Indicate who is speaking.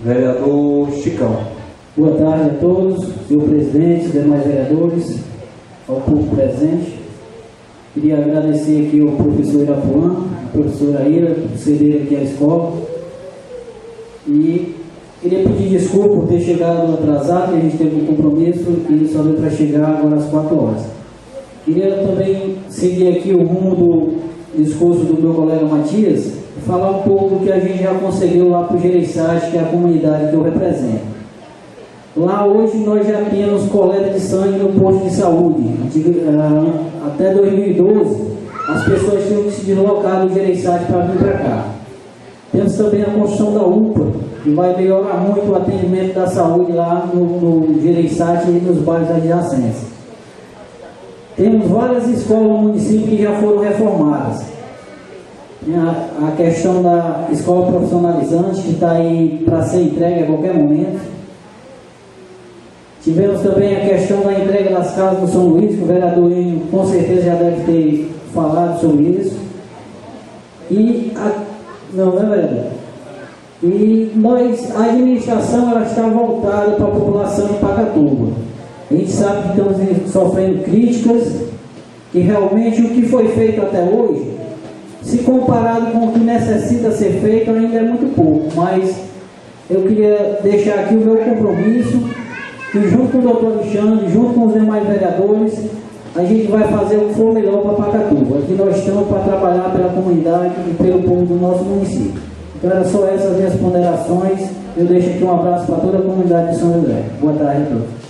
Speaker 1: Vereador Chicão.
Speaker 2: Boa tarde a todos, senhor presidente, demais vereadores, ao público presente. Queria agradecer aqui ao professor Irapuã, a professora Ira, por ceder aqui à escola. E queria pedir desculpa por ter chegado atrasado, que a gente teve um compromisso e só deu para chegar agora às 4 horas. Queria também seguir aqui o rumo do discurso do meu colega Matias e falar um pouco do que a gente já conseguiu lá para o Gereissati, que é a comunidade que eu represento. Lá hoje nós já temos coleta de sangue no posto de saúde. Até 2012 as pessoas tinham que se deslocar do Gereissati para vir para cá. Temos também a construção da UPA, que vai melhorar muito o atendimento da saúde lá no Gereissati e nos bairros adjacentes. Temos várias escolas no município que já foram reformadas. A questão da escola profissionalizante, que está aí para ser entregue a qualquer momento. Tivemos também a questão da entrega das casas do São Luís, que o vereador Enio com certeza já deve ter falado sobre isso. Não é vereador? E a administração ela está voltada para a população de Pacatuba. A gente sabe que estamos sofrendo críticas, que realmente o que foi feito até hoje, se comparado com o que necessita ser feito, ainda é muito pouco. Mas eu queria deixar aqui o meu compromisso, que junto com o doutor Alexandre, junto com os demais vereadores, a gente vai fazer o que for melhor para Pacatuba. Aqui nós estamos para trabalhar pela comunidade e pelo povo do nosso município. Então eram só essas minhas ponderações. Eu deixo aqui um abraço para toda a comunidade de São José. Boa tarde a todos.